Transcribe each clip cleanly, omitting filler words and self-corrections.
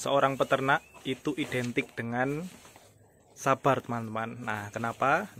seorang peternak itu identik dengan sabar, teman-teman. Nah, kenapa?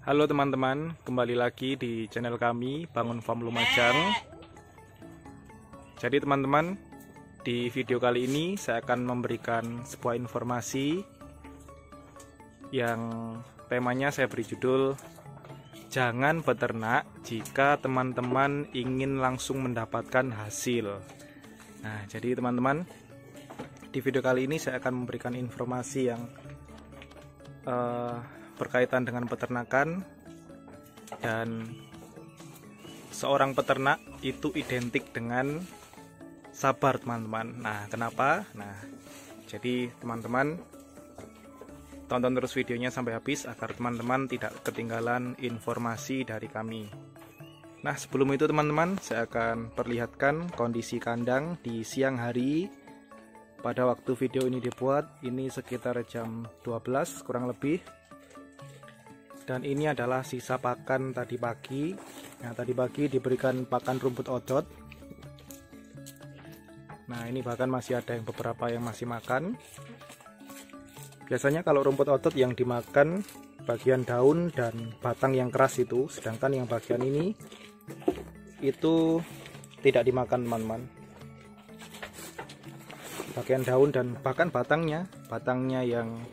Halo teman-teman, kembali lagi di channel kami Bangun Farm Lumajang. Jadi teman-teman, di video kali ini saya akan memberikan sebuah informasi yang temanya saya beri judul jangan beternak jika teman-teman ingin langsung mendapatkan hasil. Nah, jadi teman-teman, di video kali ini saya akan memberikan informasi yang berkaitan dengan peternakan, dan seorang peternak itu identik dengan sabar, teman-teman. Nah, kenapa? Jadi teman-teman tonton terus videonya sampai habis agar teman-teman tidak ketinggalan informasi dari kami. Nah, sebelum itu teman-teman, saya akan perlihatkan kondisi kandang di siang hari pada waktu video ini dibuat. Ini sekitar jam 12 kurang lebih. Dan ini adalah sisa pakan tadi pagi. Nah, tadi pagi diberikan pakan rumput odot. Nah, ini bahkan masih ada yang beberapa yang masih makan. Biasanya kalau rumput odot yang dimakan bagian daun dan batang yang keras itu, sedangkan yang bagian ini itu tidak dimakan, teman-teman. Bagian daun dan bahkan batangnya yang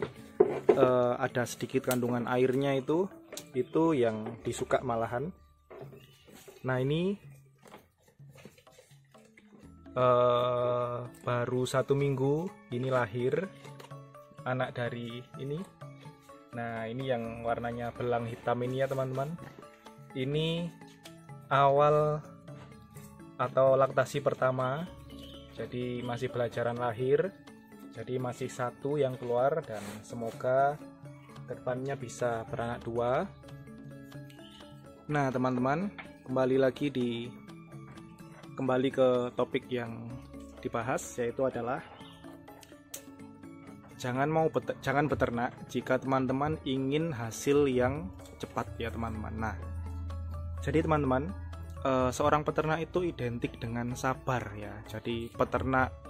ada sedikit kandungan airnya itu yang disuka malahan. Nah, ini baru 1 minggu ini lahir anak dari ini. Nah, ini yang warnanya belang hitam ini ya teman-teman. Ini awal atau laktasi pertama, jadi masih belajaran lahir. Jadi masih 1 yang keluar, dan semoga kedepannya bisa beranak 2. Nah teman-teman, kembali ke topik yang dibahas, yaitu adalah jangan beternak jika teman-teman ingin hasil yang cepat ya teman-teman. Nah, jadi teman-teman, seorang peternak itu identik dengan sabar ya. Jadi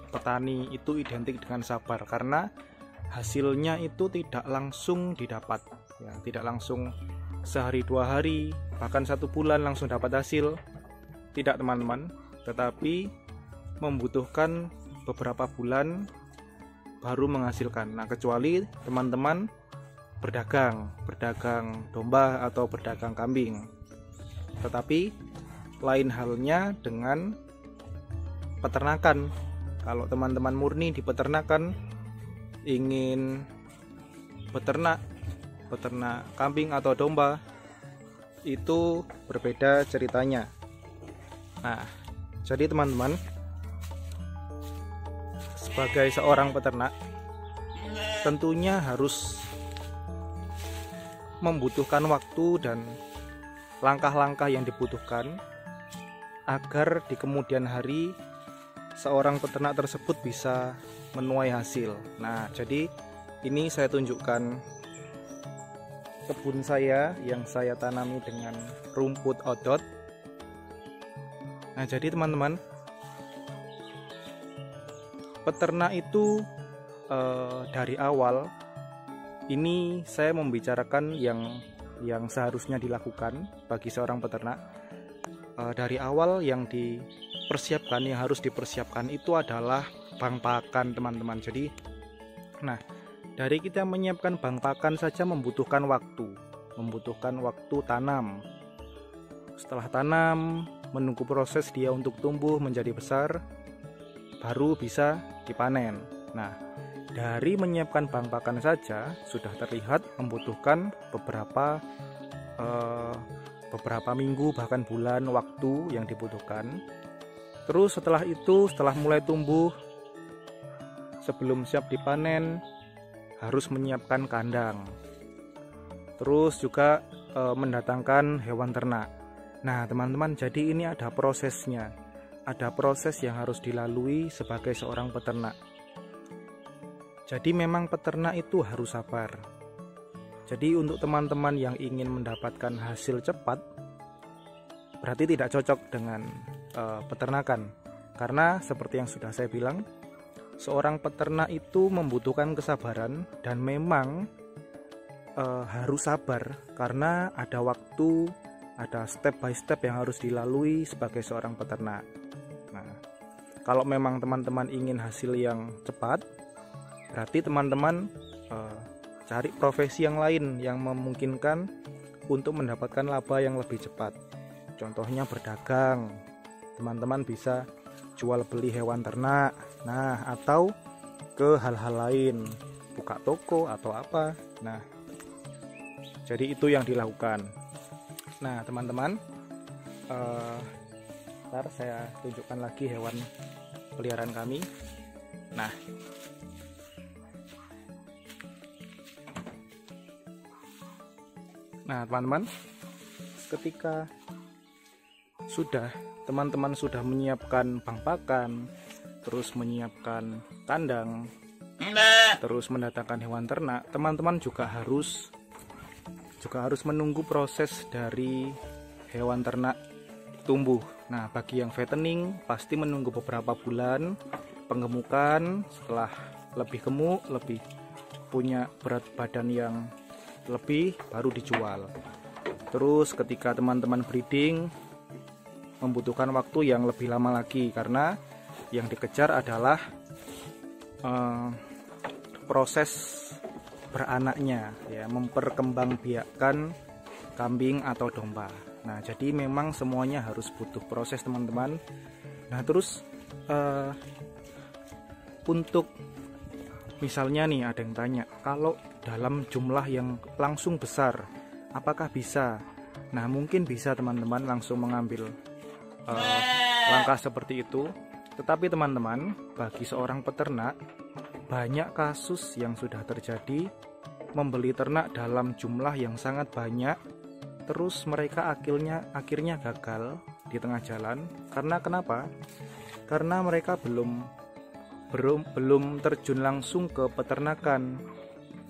petani itu identik dengan sabar karena hasilnya itu tidak langsung didapat ya, tidak langsung sehari 2 hari, bahkan 1 bulan langsung dapat hasil, tidak teman-teman, tetapi membutuhkan beberapa bulan baru menghasilkan. Nah, kecuali teman-teman berdagang domba atau berdagang kambing, tetapi lain halnya dengan peternakan. Kalau teman-teman murni di peternakan, ingin beternak kambing atau domba, itu berbeda ceritanya. Nah, jadi teman-teman, sebagai seorang peternak tentunya harus membutuhkan waktu dan langkah-langkah yang dibutuhkan agar di kemudian hari seorang peternak tersebut bisa menuai hasil. Nah, jadi ini saya tunjukkan kebun saya yang saya tanami dengan rumput odot. Nah, jadi teman-teman, peternak itu dari awal ini saya membicarakan yang seharusnya dilakukan bagi seorang peternak. Dari awal yang harus dipersiapkan itu adalah bank pakan, teman-teman. Jadi, nah, dari kita menyiapkan bank pakan saja membutuhkan waktu tanam. Setelah tanam, menunggu proses dia untuk tumbuh menjadi besar, baru bisa dipanen. Nah, dari menyiapkan bank pakan saja sudah terlihat membutuhkan beberapa minggu bahkan bulan waktu yang dibutuhkan. Terus setelah itu, setelah mulai tumbuh sebelum siap dipanen harus menyiapkan kandang. Terus juga mendatangkan hewan ternak. Nah teman-teman, jadi ini ada prosesnya. Ada proses yang harus dilalui sebagai seorang peternak. Jadi memang peternak itu harus sabar. Jadi untuk teman-teman yang ingin mendapatkan hasil cepat, berarti tidak cocok dengan peternakan. Karena seperti yang sudah saya bilang, seorang peternak itu membutuhkan kesabaran dan memang harus sabar karena ada waktu, ada step by step yang harus dilalui sebagai seorang peternak. Nah, kalau memang teman-teman ingin hasil yang cepat, berarti teman-teman cari profesi yang lain yang memungkinkan untuk mendapatkan laba yang lebih cepat. Contohnya berdagang, teman-teman bisa jual beli hewan ternak, nah atau ke hal-hal lain, buka toko atau apa. Nah, jadi itu yang dilakukan. Nah teman-teman, ntar saya tunjukkan lagi hewan peliharaan kami. Nah teman-teman, ketika teman-teman sudah menyiapkan bang pakan, terus menyiapkan kandang, terus mendatangkan hewan ternak, teman-teman juga harus menunggu proses dari hewan ternak tumbuh. Nah bagi yang fattening pasti menunggu beberapa bulan penggemukan. Setelah lebih gemuk, lebih punya berat badan yang lebih, baru dijual. Terus ketika teman-teman breeding membutuhkan waktu yang lebih lama lagi karena yang dikejar adalah proses beranaknya, ya, memperkembangbiakkan kambing atau domba. Nah jadi memang semuanya harus butuh proses teman-teman. Nah terus untuk misalnya nih ada yang tanya, kalau dalam jumlah yang langsung besar apakah bisa? Nah mungkin bisa teman-teman langsung mengambil langkah seperti itu. Tetapi teman-teman, bagi seorang peternak banyak kasus yang sudah terjadi, membeli ternak dalam jumlah yang sangat banyak, terus mereka akhirnya gagal di tengah jalan. Karena kenapa? Karena mereka belum terjun langsung ke peternakan.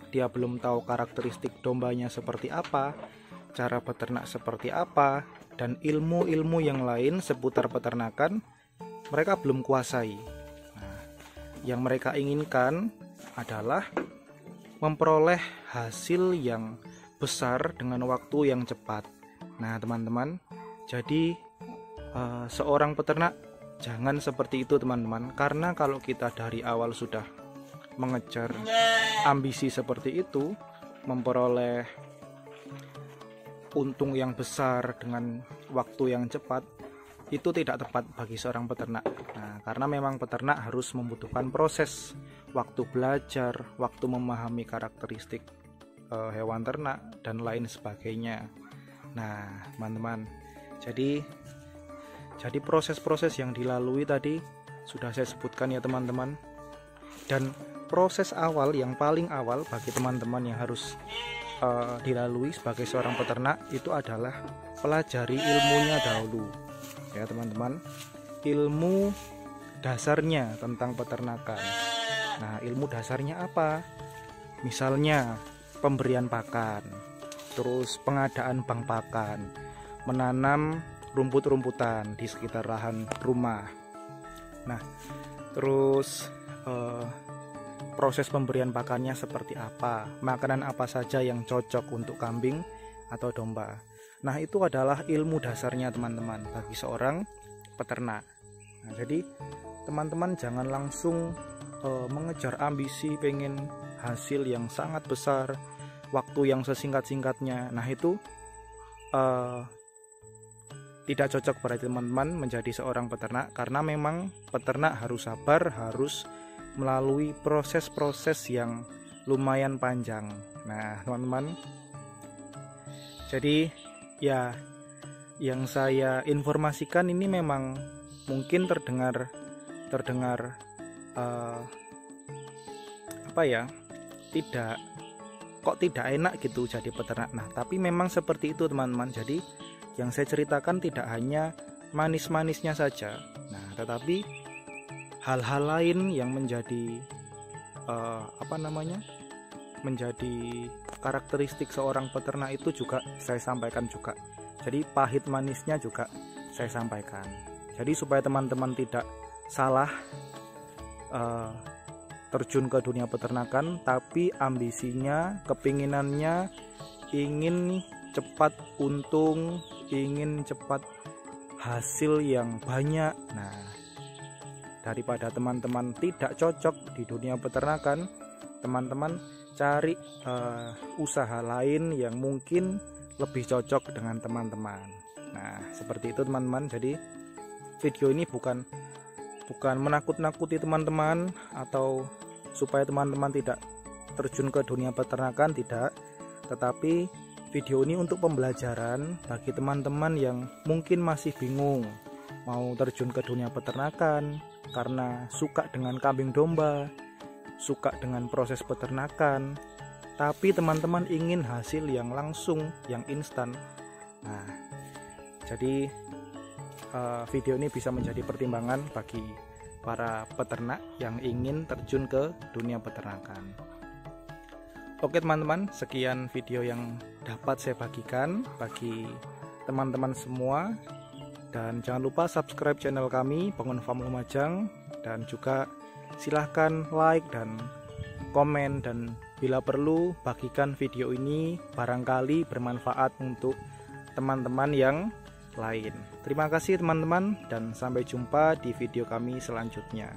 Dia belum tahu karakteristik dombanya seperti apa, cara peternak seperti apa, dan ilmu-ilmu yang lain seputar peternakan mereka belum kuasai. Nah, yang mereka inginkan adalah memperoleh hasil yang besar dengan waktu yang cepat. Nah teman-teman, jadi seorang peternak jangan seperti itu teman-teman. Karena kalau kita dari awal sudah mengejar ambisi seperti itu, memperoleh untung yang besar dengan waktu yang cepat, itu tidak tepat bagi seorang peternak. Nah, karena memang peternak harus membutuhkan proses, waktu belajar, waktu memahami karakteristik hewan ternak dan lain sebagainya. Nah teman-teman, jadi proses-proses yang dilalui tadi sudah saya sebutkan ya teman-teman. Dan proses awal yang paling awal bagi teman-teman yang harus dilalui sebagai seorang peternak itu adalah pelajari ilmunya dahulu ya teman-teman, ilmu dasarnya tentang peternakan. Nah ilmu dasarnya apa? Misalnya pemberian pakan, terus pengadaan bank pakan, menanam rumput-rumputan di sekitar lahan rumah. Nah terus proses pemberian pakannya seperti apa, makanan apa saja yang cocok untuk kambing atau domba. Nah itu adalah ilmu dasarnya teman-teman bagi seorang peternak. Nah, jadi teman-teman jangan langsung mengejar ambisi pengen hasil yang sangat besar, waktu yang sesingkat-singkatnya. Nah itu tidak cocok berarti teman-teman menjadi seorang peternak, karena memang peternak harus sabar, harus melalui proses-proses yang lumayan panjang. Nah teman-teman, jadi ya yang saya informasikan ini memang mungkin terdengar tidak enak gitu jadi peternak. Nah, tapi memang seperti itu teman-teman. Jadi yang saya ceritakan tidak hanya manis-manisnya saja. Nah, tetapi hal-hal lain yang menjadi menjadi karakteristik seorang peternak itu juga saya sampaikan juga. Jadi pahit manisnya juga saya sampaikan. Jadi supaya teman-teman tidak salah terjun ke dunia peternakan, tapi ambisinya, kepinginannya ingin cepat untung, ingin cepat hasil yang banyak. Nah, daripada teman-teman tidak cocok di dunia peternakan, teman-teman cari usaha lain yang mungkin lebih cocok dengan teman-teman. Nah, seperti itu teman-teman. Jadi video ini bukan menakut-nakuti teman-teman atau supaya teman-teman tidak terjun ke dunia peternakan, tidak. Tetapi video ini untuk pembelajaran bagi teman-teman yang mungkin masih bingung mau terjun ke dunia peternakan karena suka dengan kambing domba, suka dengan proses peternakan, tapi teman-teman ingin hasil yang langsung, yang instan. Nah, jadi video ini bisa menjadi pertimbangan bagi para peternak yang ingin terjun ke dunia peternakan. Oke teman-teman, sekian video yang dapat saya bagikan bagi teman-teman semua. Dan jangan lupa subscribe channel kami Bangun Farm Lumajang, dan juga silahkan like dan komen, dan bila perlu bagikan video ini, barangkali bermanfaat untuk teman-teman yang lain. Terima kasih teman-teman, dan sampai jumpa di video kami selanjutnya.